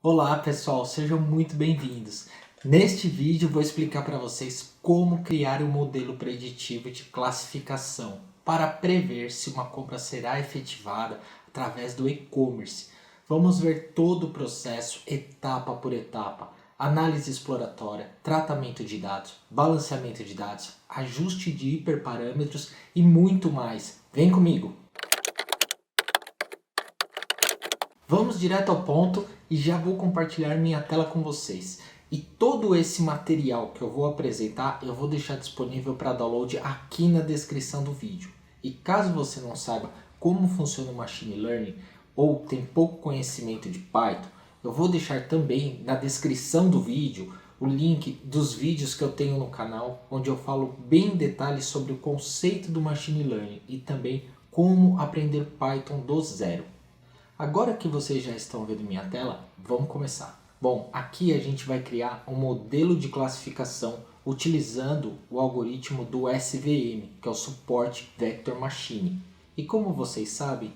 Olá pessoal, sejam muito bem-vindos. Neste vídeo vou explicar para vocês como criar um modelo preditivo de classificação para prever se uma compra será efetivada através do e-commerce. Vamos ver todo o processo etapa por etapa, análise exploratória, tratamento de dados, balanceamento de dados, ajuste de hiperparâmetros e muito mais. Vem comigo! Vamos direto ao ponto e já vou compartilhar minha tela com vocês. E todo esse material que eu vou apresentar, eu vou deixar disponível para download aqui na descrição do vídeo. E caso você não saiba como funciona o Machine Learning ou tem pouco conhecimento de Python, eu vou deixar também na descrição do vídeo o link dos vídeos que eu tenho no canal, onde eu falo bem em detalhes sobre o conceito do Machine Learning e também como aprender Python do zero. Agora que vocês já estão vendo minha tela, vamos começar. Bom, aqui a gente vai criar um modelo de classificação utilizando o algoritmo do SVM, que é o Support Vector Machine. E como vocês sabem,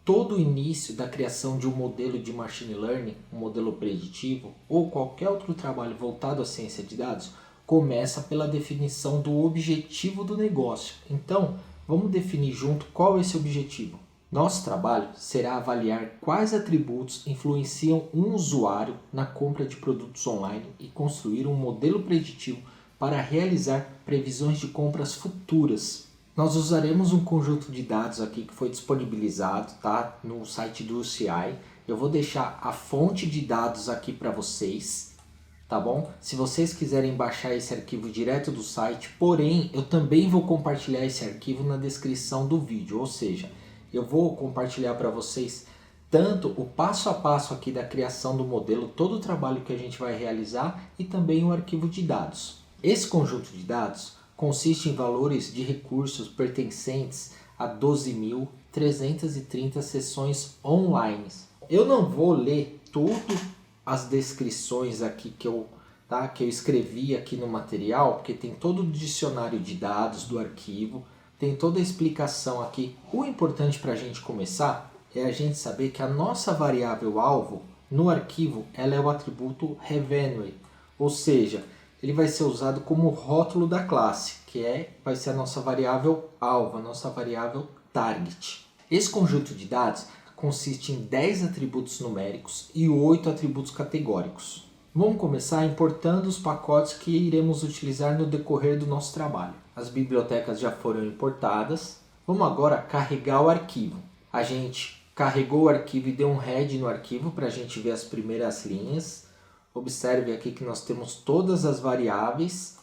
todo o início da criação de um modelo de Machine Learning, um modelo preditivo, ou qualquer outro trabalho voltado à ciência de dados, começa pela definição do objetivo do negócio. Então, vamos definir junto qual é esse objetivo. Nosso trabalho será avaliar quais atributos influenciam um usuário na compra de produtos online e construir um modelo preditivo para realizar previsões de compras futuras. Nós usaremos um conjunto de dados aqui que foi disponibilizado, tá, no site do UCI. Eu vou deixar a fonte de dados aqui para vocês, tá bom? Se vocês quiserem baixar esse arquivo direto do site, porém eu também vou compartilhar esse arquivo na descrição do vídeo, ou seja, eu vou compartilhar para vocês tanto o passo a passo aqui da criação do modelo, todo o trabalho que a gente vai realizar e também o arquivo de dados. Esse conjunto de dados consiste em valores de recursos pertencentes a 12.330 sessões online. Eu não vou ler todas as descrições aqui que eu escrevi aqui no material, porque tem todo o dicionário de dados do arquivo. Tem toda a explicação aqui. O importante para a gente começar é a gente saber que a nossa variável alvo no arquivo ela é o atributo revenue, ou seja, ele vai ser usado como rótulo da classe, vai ser a nossa variável alvo, a nossa variável target. Esse conjunto de dados consiste em 10 atributos numéricos e 8 atributos categóricos. Vamos começar importando os pacotes que iremos utilizar no decorrer do nosso trabalho. As bibliotecas já foram importadas. Vamos agora carregar o arquivo. A gente carregou o arquivo e deu um head no arquivo para a gente ver as primeiras linhas. Observe aqui que nós temos todas as variáveis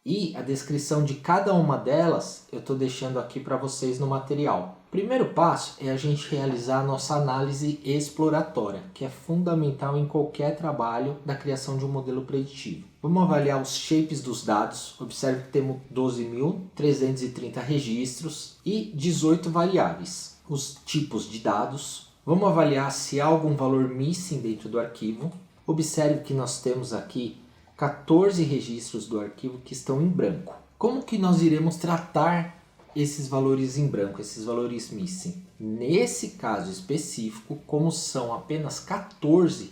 e a descrição de cada uma delas eu estou deixando aqui para vocês no material. O primeiro passo é a gente realizar a nossa análise exploratória, que é fundamental em qualquer trabalho da criação de um modelo preditivo. Vamos avaliar os shapes dos dados. Observe que temos 12.330 registros e 18 variáveis. Os tipos de dados. Vamos avaliar se há algum valor missing dentro do arquivo. Observe que nós temos aqui 14 registros do arquivo que estão em branco. Como que nós iremos tratar esses valores em branco, esses valores missing? Nesse caso específico, como são apenas 14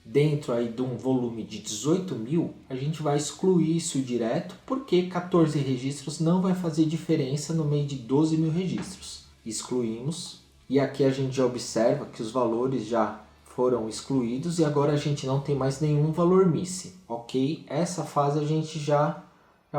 dentro aí de um volume de 18.000, a gente vai excluir isso direto, porque 14 registros não vai fazer diferença no meio de 12.000 registros. Excluímos e aqui a gente já observa que os valores já foram excluídos e agora a gente não tem mais nenhum valor missing, ok? Essa fase a gente já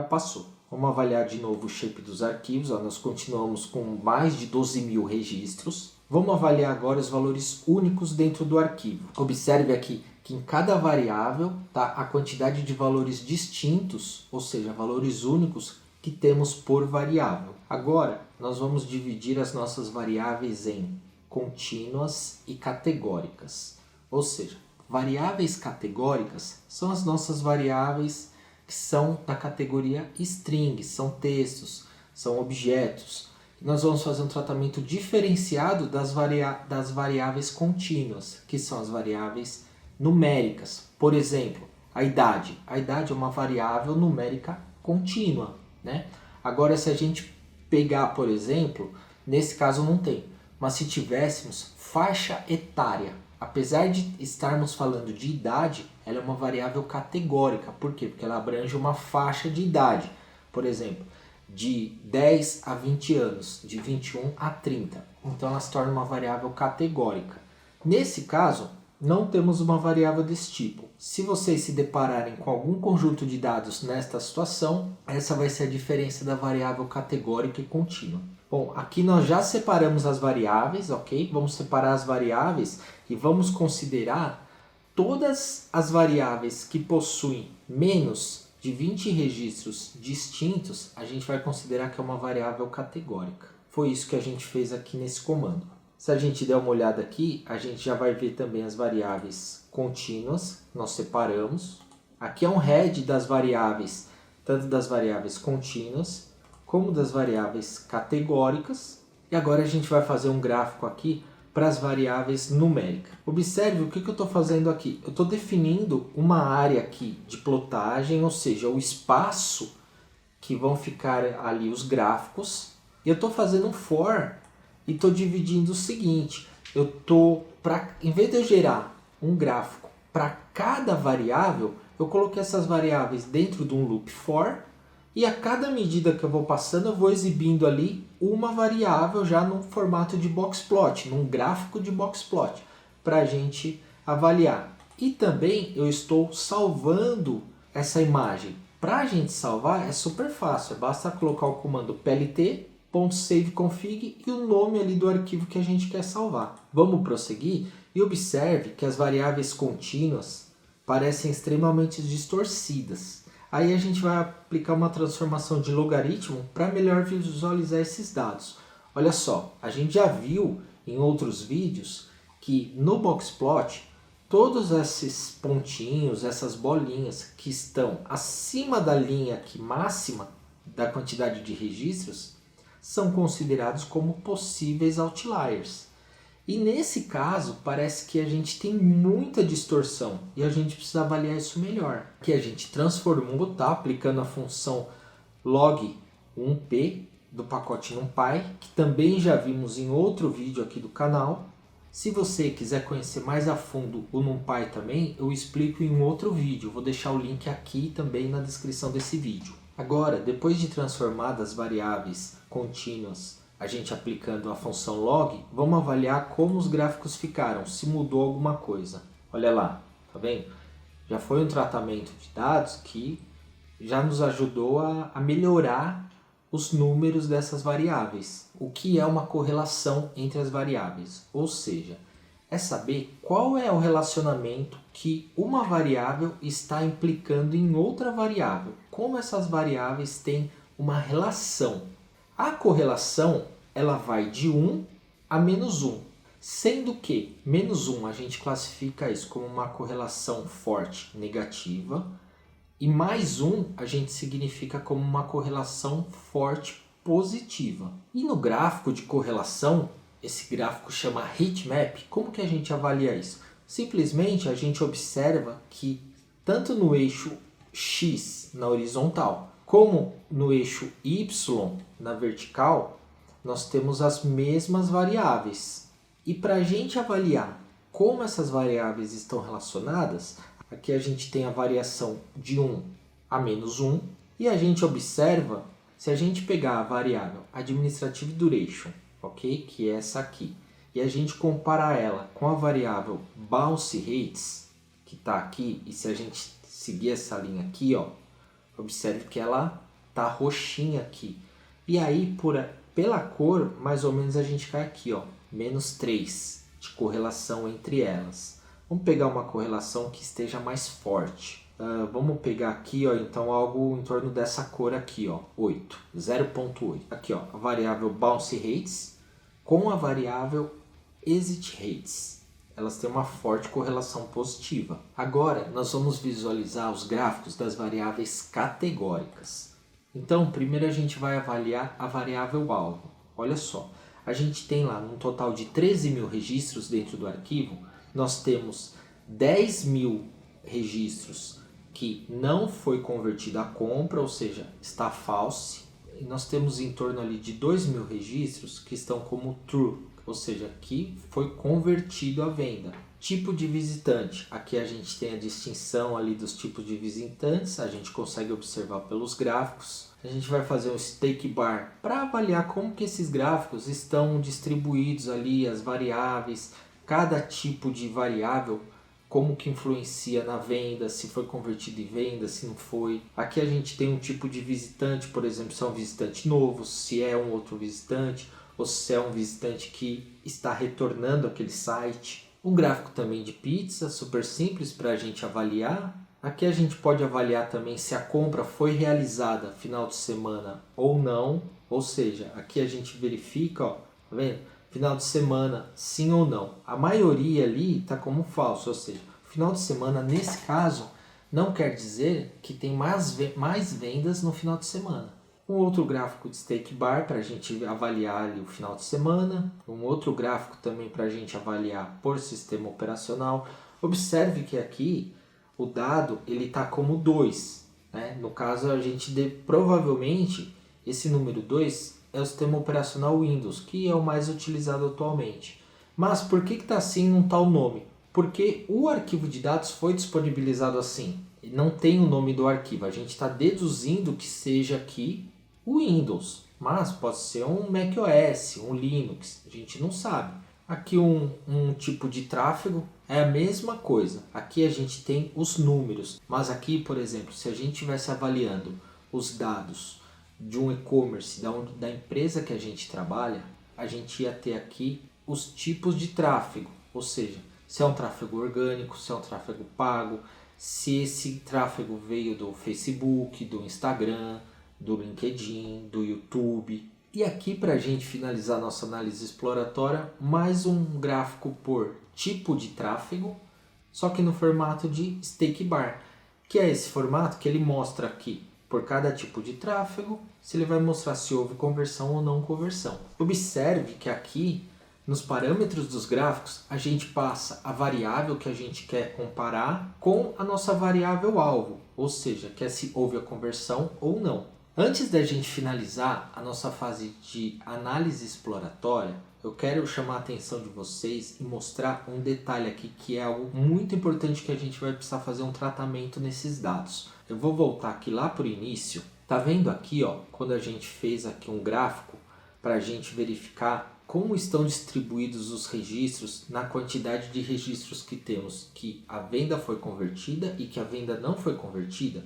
passou. Vamos avaliar de novo o shape dos arquivos. Nós continuamos com mais de 12.000 registros. Vamos avaliar agora os valores únicos dentro do arquivo. Observe aqui que em cada variável está a quantidade de valores distintos, ou seja, valores únicos que temos por variável. Agora nós vamos dividir as nossas variáveis em contínuas e categóricas. Ou seja, variáveis categóricas são as nossas variáveis que são da categoria string, são textos, são objetos. Nós vamos fazer um tratamento diferenciado das variáveis contínuas, que são as variáveis numéricas. Por exemplo, a idade. A idade é uma variável numérica contínua, né? Agora, se a gente pegar, por exemplo, nesse caso não tem, mas se tivéssemos faixa etária, apesar de estarmos falando de idade, ela é uma variável categórica. Por quê? Porque ela abrange uma faixa de idade. Por exemplo, de 10 a 20 anos, de 21 a 30. Então ela se torna uma variável categórica. Nesse caso, não temos uma variável desse tipo. Se vocês se depararem com algum conjunto de dados nesta situação, essa vai ser a diferença da variável categórica e contínua. Bom, aqui nós já separamos as variáveis, ok? Vamos separar as variáveis e vamos considerar todas as variáveis que possuem menos de 20 registros distintos, a gente vai considerar que é uma variável categórica. Foi isso que a gente fez aqui nesse comando. Se a gente der uma olhada aqui, a gente já vai ver também as variáveis contínuas, nós separamos. Aqui é um head das variáveis, tanto das variáveis contínuas, como das variáveis categóricas. E agora a gente vai fazer um gráfico aqui para as variáveis numéricas. Observe o que eu estou fazendo aqui. Eu estou definindo uma área aqui de plotagem, ou seja, o espaço que vão ficar ali os gráficos. E eu estou fazendo um for e estou dividindo o seguinte. Em vez de eu gerar um gráfico para cada variável, eu coloquei essas variáveis dentro de um loop for. E a cada medida que eu vou passando, eu vou exibindo ali uma variável já no formato de boxplot, num gráfico de boxplot, para a gente avaliar. E também eu estou salvando essa imagem. Para a gente salvar é super fácil, basta colocar o comando plt.saveconfig e o nome ali do arquivo que a gente quer salvar. Vamos prosseguir e observe que as variáveis contínuas parecem extremamente distorcidas. Aí a gente vai aplicar uma transformação de logaritmo para melhor visualizar esses dados. Olha só, a gente já viu em outros vídeos que no boxplot, todos esses pontinhos, essas bolinhas que estão acima da linha aqui máxima da quantidade de registros, são considerados como possíveis outliers. E nesse caso, parece que a gente tem muita distorção e a gente precisa avaliar isso melhor. Que a gente transformou, tá? Aplicando a função log1p do pacote NumPy, que também já vimos em outro vídeo aqui do canal. Se você quiser conhecer mais a fundo o NumPy também, eu explico em um outro vídeo. Vou deixar o link aqui também na descrição desse vídeo. Agora, depois de transformar das variáveis contínuas, a gente aplicando a função log, vamos avaliar como os gráficos ficaram, se mudou alguma coisa. Olha lá, tá vendo? Já foi um tratamento de dados que já nos ajudou a melhorar os números dessas variáveis. O que é uma correlação entre as variáveis? Ou seja, é saber qual é o relacionamento que uma variável está implicando em outra variável. Como essas variáveis têm uma relação. A correlação ela vai de 1 a menos 1, sendo que menos 1 a gente classifica isso como uma correlação forte negativa e mais 1 a gente significa como uma correlação forte positiva. E no gráfico de correlação, esse gráfico chama heatmap, como que a gente avalia isso? Simplesmente a gente observa que tanto no eixo X na horizontal como no eixo Y na vertical, nós temos as mesmas variáveis. E para a gente avaliar como essas variáveis estão relacionadas, aqui a gente tem a variação de 1 a menos 1, e a gente observa, se a gente pegar a variável administrative duration, ok? Que é essa aqui, e a gente comparar ela com a variável bounce rates, que está aqui, e se a gente seguir essa linha aqui, ó, observe que ela está roxinha aqui. E aí, pela cor, mais ou menos a gente cai aqui, ó, menos 3 de correlação entre elas. Vamos pegar uma correlação que esteja mais forte. Vamos pegar aqui, ó, então algo em torno dessa cor aqui, ó, 8, 0.8. Aqui, ó, a variável bounce rates com a variável exit rates. Elas têm uma forte correlação positiva. Agora, nós vamos visualizar os gráficos das variáveis categóricas. Então, primeiro a gente vai avaliar a variável alvo. Olha só, a gente tem lá um total de 13.000 registros dentro do arquivo. Nós temos 10.000 registros que não foi convertido a compra, ou seja, está false. E nós temos em torno ali de 2.000 registros que estão como true, ou seja, que foi convertido à venda. Tipo de visitante. Aqui a gente tem a distinção ali dos tipos de visitantes, a gente consegue observar pelos gráficos. A gente vai fazer um stake bar para avaliar como que esses gráficos estão distribuídos ali, as variáveis, cada tipo de variável, como que influencia na venda, se foi convertido em venda, se não foi. Aqui a gente tem um tipo de visitante, por exemplo, se é um visitante novo, se é um outro visitante, ou se é um visitante que está retornando àquele site. Um gráfico também de pizza, super simples para a gente avaliar. Aqui a gente pode avaliar também se a compra foi realizada final de semana ou não. Ou seja, aqui a gente verifica, ó, tá vendo? Final de semana, sim ou não. A maioria ali está como falso, ou seja, final de semana, nesse caso, não quer dizer que tem mais vendas no final de semana. Um outro gráfico de stake bar para a gente avaliar ali o final de semana. Um outro gráfico também para a gente avaliar por sistema operacional. Observe que aqui o dado ele está como 2. Né? No caso, a gente provavelmente esse número 2 é o sistema operacional Windows, que é o mais utilizado atualmente. Mas por que está assim num tal nome? Porque o arquivo de dados foi disponibilizado assim. Não tem o nome do arquivo. A gente está deduzindo que seja aqui o Windows. Mas pode ser um macOS, um Linux. A gente não sabe. Aqui um tipo de tráfego é a mesma coisa. Aqui a gente tem os números. Mas aqui, por exemplo, se a gente estivesse avaliando os dados de um e-commerce, da empresa que a gente trabalha, a gente ia ter aqui os tipos de tráfego, ou seja, se é um tráfego orgânico, se é um tráfego pago, se esse tráfego veio do Facebook, do Instagram, do LinkedIn, do YouTube. E aqui, para a gente finalizar nossa análise exploratória, mais um gráfico por tipo de tráfego, só que no formato de stake bar, que é esse formato que ele mostra aqui por cada tipo de tráfego, se ele vai mostrar se houve conversão ou não conversão. Observe que aqui, nos parâmetros dos gráficos, a gente passa a variável que a gente quer comparar com a nossa variável alvo, ou seja, que é se houve a conversão ou não. Antes da gente finalizar a nossa fase de análise exploratória, eu quero chamar a atenção de vocês e mostrar um detalhe aqui que é algo muito importante que a gente vai precisar fazer um tratamento nesses dados. Eu vou voltar aqui lá para o início. Tá vendo aqui, ó, quando a gente fez aqui um gráfico para a gente verificar como estão distribuídos os registros na quantidade de registros que temos que a venda foi convertida e que a venda não foi convertida?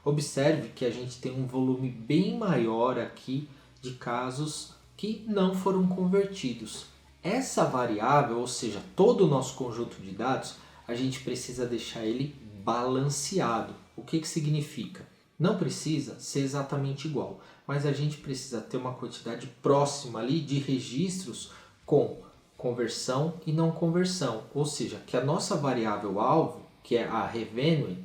Observe que a gente tem um volume bem maior aqui de casos que não foram convertidos. Essa variável, ou seja, todo o nosso conjunto de dados, a gente precisa deixar ele balanceado. O que significa? Não precisa ser exatamente igual, mas a gente precisa ter uma quantidade próxima ali de registros com conversão e não conversão. Ou seja, que a nossa variável alvo, que é a revenue,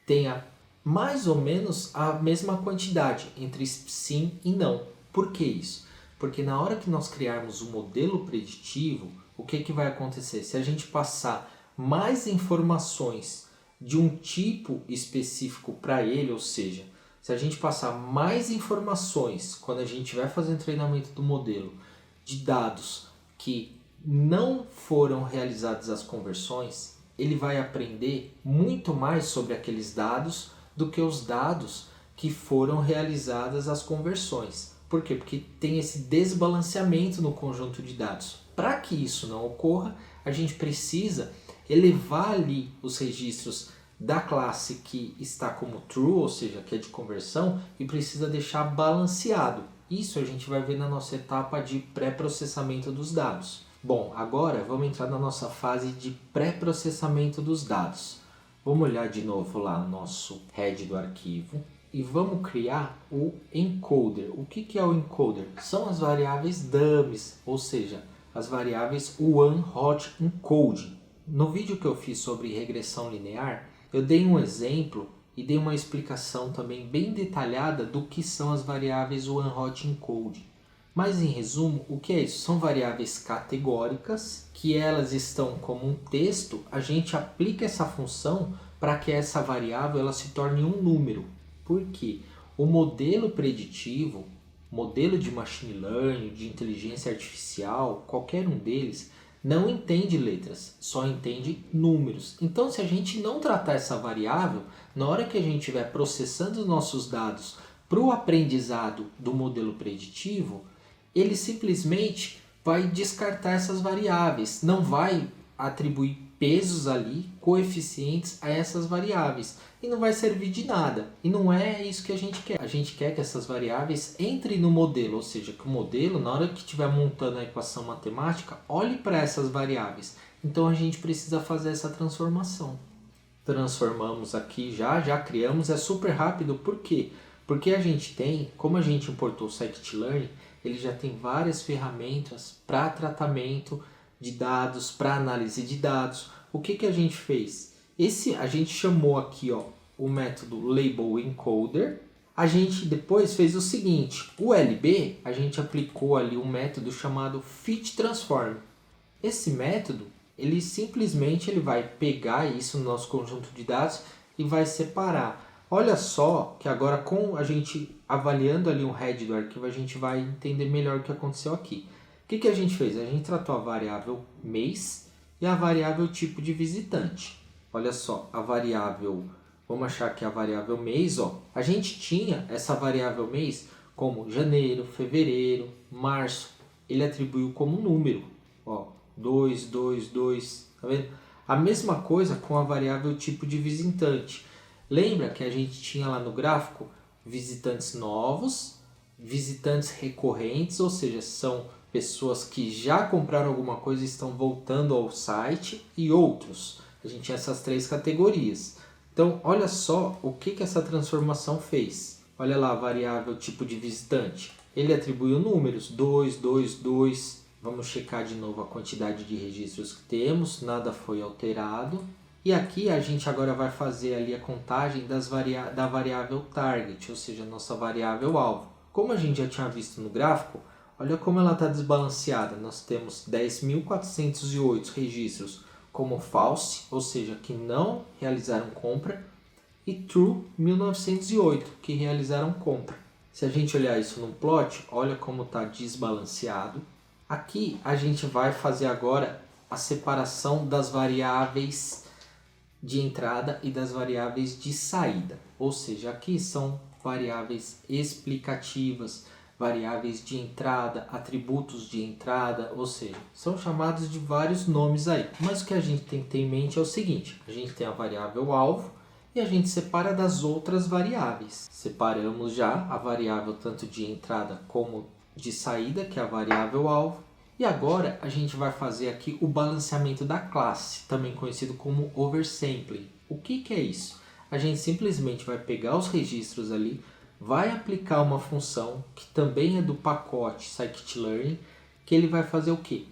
tenha mais ou menos a mesma quantidade entre sim e não. Por que isso? Porque na hora que nós criarmos um modelo preditivo, o que vai acontecer? Se a gente passar mais informações de um tipo específico para ele, ou seja, se a gente passar mais informações quando a gente vai fazer o treinamento do modelo de dados que não foram realizadas as conversões, ele vai aprender muito mais sobre aqueles dados do que os dados que foram realizadas as conversões. Por quê? Porque tem esse desbalanceamento no conjunto de dados. Para que isso não ocorra, a gente precisa elevar ali os registros da classe que está como true, ou seja, que é de conversão, e precisa deixar balanceado. Isso a gente vai ver na nossa etapa de pré-processamento dos dados. Bom, agora vamos entrar na nossa fase de pré-processamento dos dados. Vamos olhar de novo lá no nosso head do arquivo e vamos criar o encoder. O que é o encoder? São as variáveis dummies, ou seja, as variáveis one hot encode. No vídeo que eu fiz sobre regressão linear, eu dei um exemplo e dei uma explicação também bem detalhada do que são as variáveis one hot encode. Mas em resumo, o que é isso? São variáveis categóricas que elas estão como um texto, a gente aplica essa função para que essa variável ela se torne um número. Por quê? O modelo preditivo, modelo de machine learning, de inteligência artificial, qualquer um deles, não entende letras, só entende números. Então, se a gente não tratar essa variável, na hora que a gente estiver processando os nossos dados para o aprendizado do modelo preditivo, ele simplesmente vai descartar essas variáveis, não vai atribuir pesos ali, coeficientes a essas variáveis, e não vai servir de nada. E não é isso que a gente quer. A gente quer que essas variáveis entrem no modelo, ou seja, que o modelo, na hora que estiver montando a equação matemática, olhe para essas variáveis. Então a gente precisa fazer essa transformação. Transformamos aqui já criamos, é super rápido, por quê? Porque a gente tem, como a gente importou o Scikit-Learn, ele já tem várias ferramentas para tratamento de dados, para análise de dados. O que a gente fez? A gente chamou aqui o método Label Encoder. A gente depois fez o seguinte, o LB, a gente aplicou ali um método chamado Fit Transform. Esse método, ele simplesmente vai pegar isso no nosso conjunto de dados e vai separar. Olha só que agora com a gente avaliando ali o head do arquivo, a gente vai entender melhor o que aconteceu aqui. O que a gente fez? A gente tratou a variável mês e a variável tipo de visitante. Olha só, a variável, vamos achar que a variável mês, a gente tinha essa variável mês como janeiro, fevereiro, março, ele atribuiu como número, 2, 2, 2, tá vendo? A mesma coisa com a variável tipo de visitante. Lembra que a gente tinha lá no gráfico visitantes novos, visitantes recorrentes, ou seja, são pessoas que já compraram alguma coisa e estão voltando ao site, e outros. A gente tinha essas três categorias. Então, olha só o que essa transformação fez. Olha lá a variável tipo de visitante. Ele atribuiu números, 2, 2, 2. Vamos checar de novo a quantidade de registros que temos, nada foi alterado. E aqui a gente agora vai fazer ali a contagem da variável target, ou seja, nossa variável alvo. Como a gente já tinha visto no gráfico, olha como ela está desbalanceada. Nós temos 10.408 registros como false, ou seja, que não realizaram compra, e true 1908, que realizaram compra. Se a gente olhar isso no plot, olha como está desbalanceado. Aqui a gente vai fazer agora a separação das variáveis de entrada e das variáveis de saída. Ou seja, aqui são variáveis explicativas, variáveis de entrada, atributos de entrada, ou seja, são chamados de vários nomes aí. Mas o que a gente tem que ter em mente é o seguinte, a gente tem a variável alvo e a gente separa das outras variáveis. Separamos já a variável tanto de entrada como de saída, que é a variável alvo. E agora a gente vai fazer aqui o balanceamento da classe, também conhecido como oversampling. O que é isso? A gente simplesmente vai pegar os registros ali, vai aplicar uma função que também é do pacote Scikit-Learn, que ele vai fazer o quê?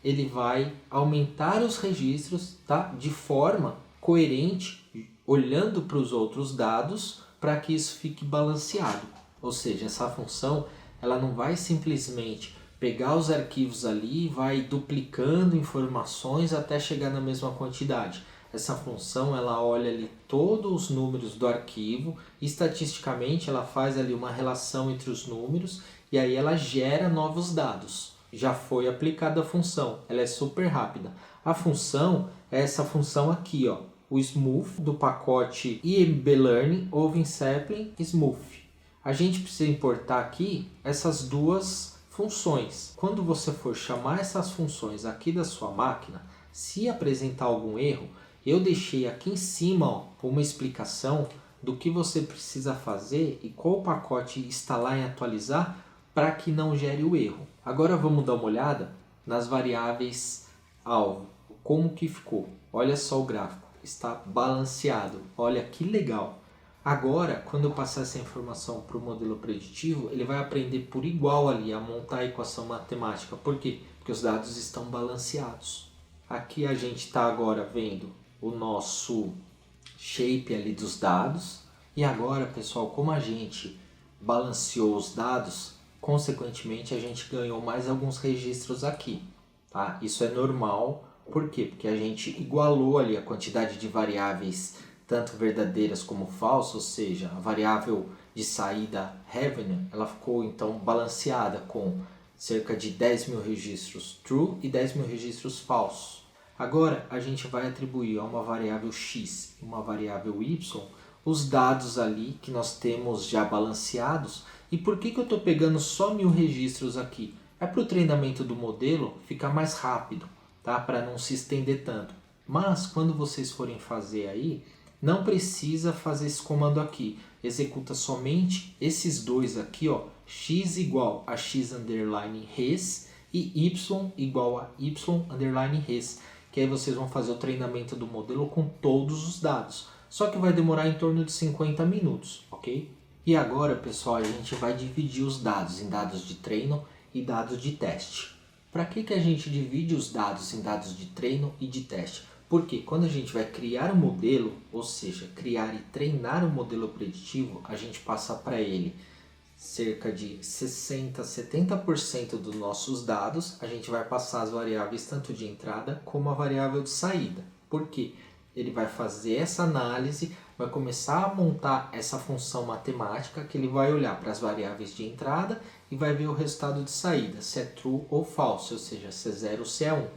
Ele vai aumentar os registros, tá? De forma coerente, olhando para os outros dados, para que isso fique balanceado. Ou seja, essa função ela não vai simplesmente pegar os arquivos ali e vai duplicando informações até chegar na mesma quantidade. Essa função ela olha ali todos os números do arquivo e estatisticamente ela faz ali uma relação entre os números e aí ela gera novos dados. Já foi aplicada a função, ela é super rápida. A função é essa função aqui, o smooth do pacote imblearning oversampling smooth. A gente precisa importar aqui essas duas funções. Quando você for chamar essas funções aqui da sua máquina, se apresentar algum erro, eu deixei aqui em cima uma explicação do que você precisa fazer e qual pacote instalar e atualizar para que não gere o erro. Agora vamos dar uma olhada nas variáveis alvo. Como que ficou? Olha só o gráfico, está balanceado. Olha que legal. Agora, quando eu passar essa informação para o modelo preditivo, ele vai aprender por igual ali a montar a equação matemática. Por quê? Porque os dados estão balanceados. Aqui a gente está agora vendo o nosso shape ali dos dados. E agora, pessoal, como a gente balanceou os dados, consequentemente a gente ganhou mais alguns registros aqui. Tá? Isso é normal. Por quê? Porque a gente igualou ali a quantidade de variáveis tanto verdadeiras como falsas, ou seja, a variável de saída revenue, ela ficou então balanceada com cerca de 10 mil registros true e 10 mil registros falsos. Agora a gente vai atribuir a uma variável x e uma variável y os dados ali que nós temos já balanceados. E por que eu estou pegando só 1000 registros aqui? É para o treinamento do modelo ficar mais rápido, tá? Para não se estender tanto. Mas quando vocês forem fazer aí, não precisa fazer esse comando aqui. Executa somente esses dois aqui, ó, x igual a x underline res e y igual a y underline res. Que aí vocês vão fazer o treinamento do modelo com todos os dados. Só que vai demorar em torno de 50 minutos, ok? E agora, pessoal, a gente vai dividir os dados em dados de treino e dados de teste. Para que a gente divide os dados em dados de treino e de teste? Porque quando a gente vai criar um modelo, ou seja, criar e treinar um modelo preditivo, a gente passa para ele cerca de 60% a 70% dos nossos dados, a gente vai passar as variáveis tanto de entrada como a variável de saída. Por quê? Ele vai fazer essa análise, vai começar a montar essa função matemática que ele vai olhar para as variáveis de entrada e vai ver o resultado de saída, se é true ou false, ou seja, se é 0 ou se é 1.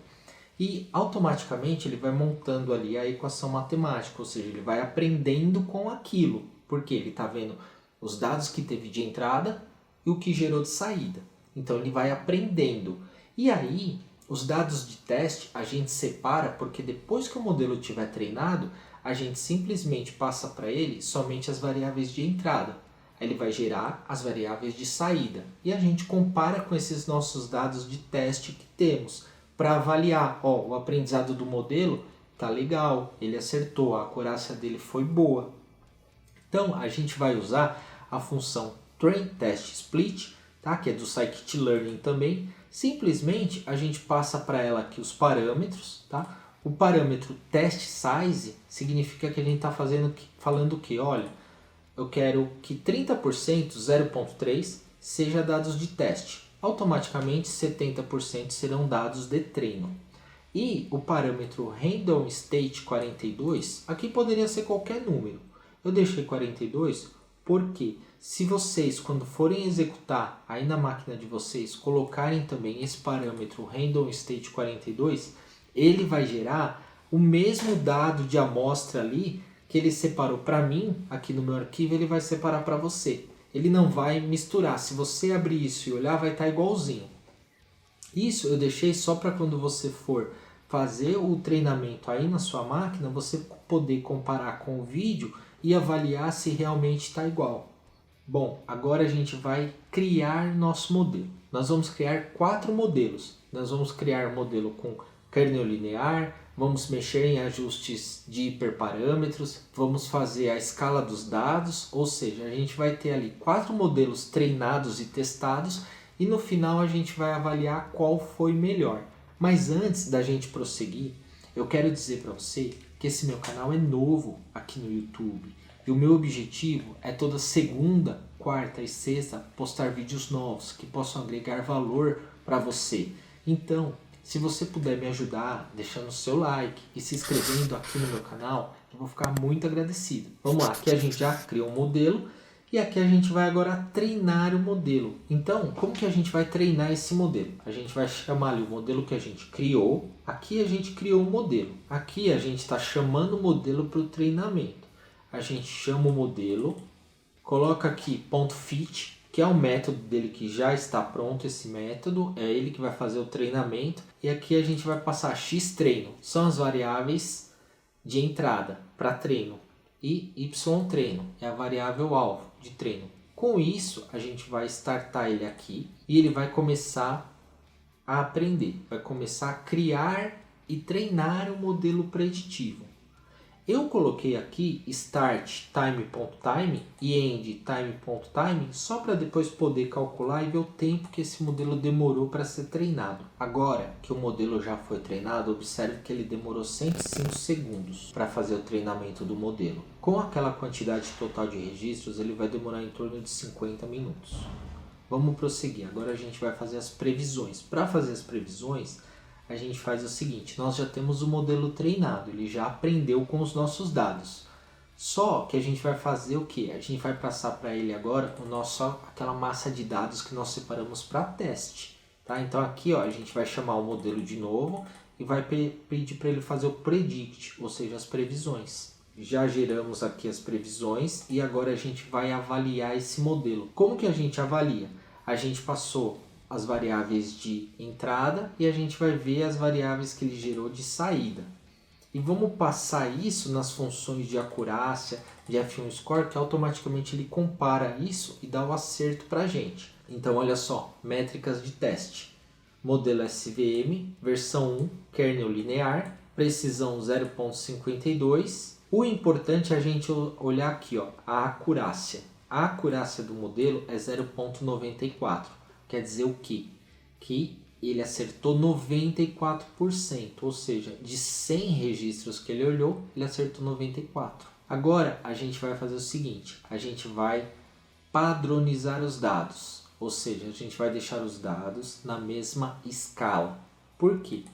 E automaticamente ele vai montando ali a equação matemática, ou seja, ele vai aprendendo com aquilo, porque ele está vendo os dados que teve de entrada e o que gerou de saída. Então ele vai aprendendo. E aí, os dados de teste a gente separa porque depois que o modelo estiver treinado, a gente simplesmente passa para ele somente as variáveis de entrada. Aí ele vai gerar as variáveis de saída. E a gente compara com esses nossos dados de teste que temos para avaliar. Ó, o aprendizado do modelo tá legal, ele acertou, a acurácia dele foi boa. Então a gente vai usar a função train-test-split, tá? Que é do scikit-learn também. Simplesmente a gente passa para ela aqui os parâmetros, tá? O parâmetro test size significa que a gente está falando o que? Olha, eu quero que 30%, 0.3, seja dados de teste. Automaticamente 70% serão dados de treino. E o parâmetro random state 42, aqui poderia ser qualquer número. Eu deixei 42 porque se vocês, quando forem executar aí na máquina de vocês, colocarem também esse parâmetro random state 42, ele vai gerar o mesmo dado de amostra ali que ele separou para mim, aqui no meu arquivo, ele vai separar para você. Ele não vai misturar. Se você abrir isso e olhar, vai estar igualzinho. Isso eu deixei só para quando você for fazer o treinamento aí na sua máquina, você poder comparar com o vídeo e avaliar se realmente está igual. Bom, agora a gente vai criar nosso modelo. Nós vamos criar 4 modelos. Nós vamos criar um modelo com kernel linear, vamos mexer em ajustes de hiperparâmetros, vamos fazer a escala dos dados, ou seja, a gente vai ter ali 4 modelos treinados e testados e no final a gente vai avaliar qual foi melhor. Mas antes da gente prosseguir, eu quero dizer para você que esse meu canal é novo aqui no YouTube e o meu objetivo é toda segunda, quarta e sexta postar vídeos novos que possam agregar valor para você. Então, se você puder me ajudar deixando o seu like e se inscrevendo aqui no meu canal, eu vou ficar muito agradecido. Vamos lá, aqui a gente já criou um modelo e aqui a gente vai agora treinar o modelo. Então, como que a gente vai treinar esse modelo? A gente vai chamar ali o modelo que a gente criou. Aqui a gente criou um modelo. Aqui a gente está chamando o modelo para o treinamento. A gente chama o modelo, coloca aqui .fit, que é o método dele que já está pronto, esse método, é ele que vai fazer o treinamento. E aqui a gente vai passar x-treino, são as variáveis de entrada para treino. E y-treino, é a variável alvo de treino. Com isso, a gente vai startar ele aqui e ele vai começar a aprender. Vai começar a criar e treinar o modelo preditivo. Eu coloquei aqui start time.time e end time.time só para depois poder calcular e ver o tempo que esse modelo demorou para ser treinado. Agora que o modelo já foi treinado, observe que ele demorou 105 segundos para fazer o treinamento do modelo. Com aquela quantidade total de registros, ele vai demorar em torno de 50 minutos. Vamos prosseguir. Agora a gente vai fazer as previsões. Para fazer as previsões, a gente faz o seguinte, nós já temos o modelo treinado, ele já aprendeu com os nossos dados. Só que a gente vai fazer o que? A gente vai passar para ele agora aquela massa de dados que nós separamos para teste. Tá? Então aqui ó, a gente vai chamar o modelo de novo e vai pedir para ele fazer o predict, ou seja, as previsões. Já geramos aqui as previsões e agora a gente vai avaliar esse modelo. Como que a gente avalia? A gente passou as variáveis de entrada e a gente vai ver as variáveis que ele gerou de saída. E vamos passar isso nas funções de acurácia, de F1 Score, que automaticamente ele compara isso e dá o acerto para a gente. Então olha só, métricas de teste. Modelo SVM, versão 1, kernel linear, precisão 0.52. O importante é a gente olhar aqui, ó, a acurácia. A acurácia do modelo é 0.94. Quer dizer o quê? Que ele acertou 94%, ou seja, de 100 registros que ele olhou, ele acertou 94. Agora a gente vai fazer o seguinte, a gente vai padronizar os dados, ou seja, a gente vai deixar os dados na mesma escala. Por quê?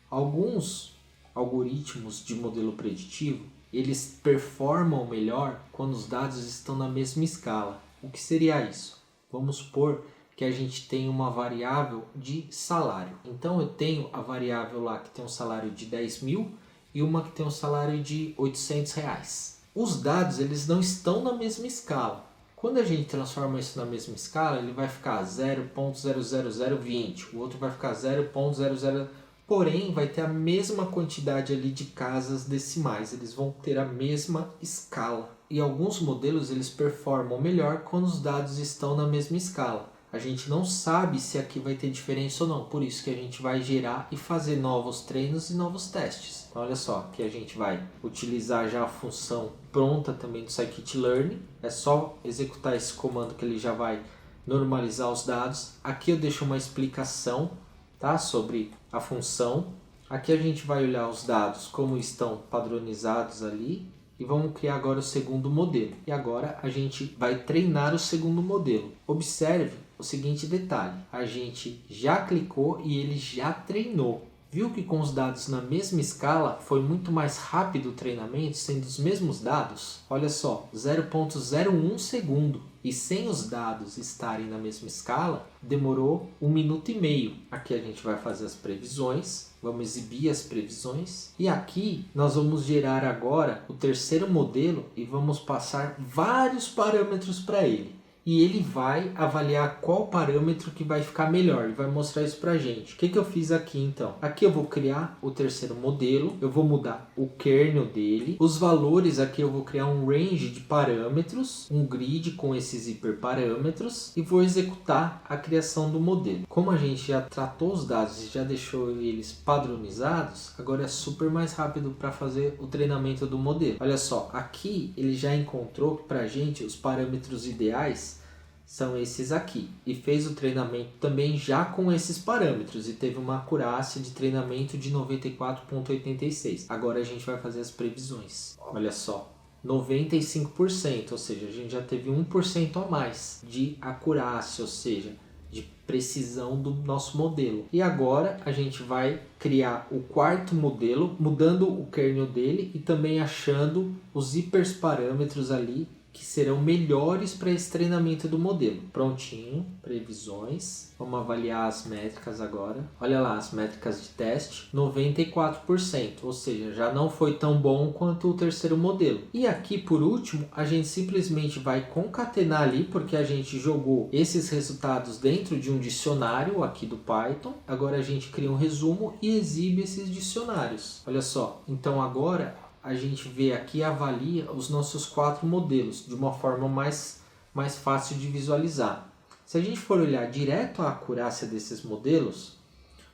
Alguns algoritmos de modelo preditivo, eles performam melhor quando os dados estão na mesma escala. O que seria isso? Vamos supor que a gente tem uma variável de salário. Então eu tenho a variável lá que tem um salário de 10 mil e uma que tem um salário de 800 reais. Os dados eles não estão na mesma escala. Quando a gente transforma isso na mesma escala, ele vai ficar 0.00020, o outro vai ficar 0.00, porém vai ter a mesma quantidade ali de casas decimais, eles vão ter a mesma escala. E alguns modelos eles performam melhor quando os dados estão na mesma escala. A gente não sabe se aqui vai ter diferença ou não, por isso que a gente vai gerar e fazer novos treinos e novos testes. Então olha só, aqui a gente vai utilizar já a função pronta também do scikit-learn. É só executar esse comando que ele já vai normalizar os dados. Aqui eu deixo uma explicação, tá, sobre a função. Aqui a gente vai olhar os dados como estão padronizados ali. E vamos criar agora o segundo modelo. E agora a gente vai treinar o segundo modelo. Observe o seguinte detalhe. A gente já clicou e ele já treinou. Viu que com os dados na mesma escala foi muito mais rápido o treinamento, sendo os mesmos dados? Olha só, 0.01 segundo. E sem os dados estarem na mesma escala, demorou 1 minuto e meio. Aqui a gente vai fazer as previsões, vamos exibir as previsões. E aqui nós vamos gerar agora o terceiro modelo e vamos passar vários parâmetros para ele. E ele vai avaliar qual parâmetro que vai ficar melhor e vai mostrar isso pra gente. O que eu fiz aqui então? Aqui eu vou criar o terceiro modelo, eu vou mudar o kernel dele. Os valores aqui eu vou criar um range de parâmetros, um grid com esses hiperparâmetros e vou executar a criação do modelo. Como a gente já tratou os dados e já deixou eles padronizados, agora é super mais rápido para fazer o treinamento do modelo. Olha só, aqui ele já encontrou pra gente os parâmetros ideais são esses aqui e fez o treinamento também já com esses parâmetros e teve uma acurácia de treinamento de 94,86. Agora a gente vai fazer as previsões. Olha só, 95%, ou seja, a gente já teve 1% a mais de acurácia, ou seja, de precisão do nosso modelo. E agora a gente vai criar o quarto modelo, mudando o kernel dele e também achando os hiperparâmetros ali que serão melhores para esse treinamento do modelo. Prontinho, previsões. Vamos avaliar as métricas agora. Olha lá, as métricas de teste, 94%, ou seja, já não foi tão bom quanto o terceiro modelo. E aqui, por último, a gente simplesmente vai concatenar ali, porque a gente jogou esses resultados dentro de um dicionário aqui do Python. Agora a gente cria um resumo e exibe esses dicionários. Olha só, então agora a gente vê aqui e avalia os nossos 4 modelos de uma forma mais fácil de visualizar. Se a gente for olhar direto a acurácia desses modelos,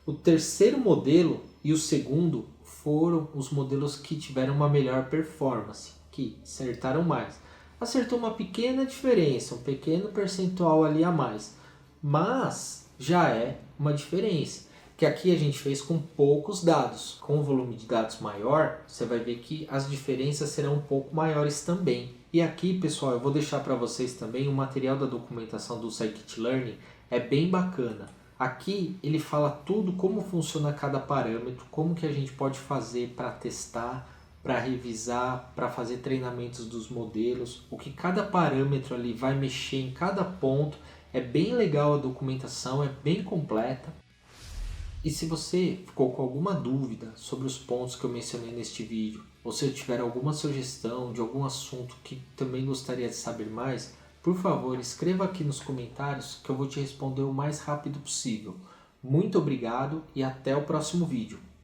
o terceiro modelo e o segundo foram os modelos que tiveram uma melhor performance, que acertaram mais. Acertou uma pequena diferença, um pequeno percentual ali a mais, mas já é uma diferença. Que aqui a gente fez com poucos dados. Com o volume de dados maior, você vai ver que as diferenças serão um pouco maiores também. E aqui, pessoal, eu vou deixar para vocês também o material da documentação do scikit-learn, é bem bacana. Aqui ele fala tudo como funciona cada parâmetro, como que a gente pode fazer para testar, para revisar, para fazer treinamentos dos modelos, o que cada parâmetro ali vai mexer em cada ponto. É bem legal a documentação, é bem completa. E se você ficou com alguma dúvida sobre os pontos que eu mencionei neste vídeo, ou se eu tiver alguma sugestão de algum assunto que também gostaria de saber mais, por favor, escreva aqui nos comentários que eu vou te responder o mais rápido possível. Muito obrigado e até o próximo vídeo.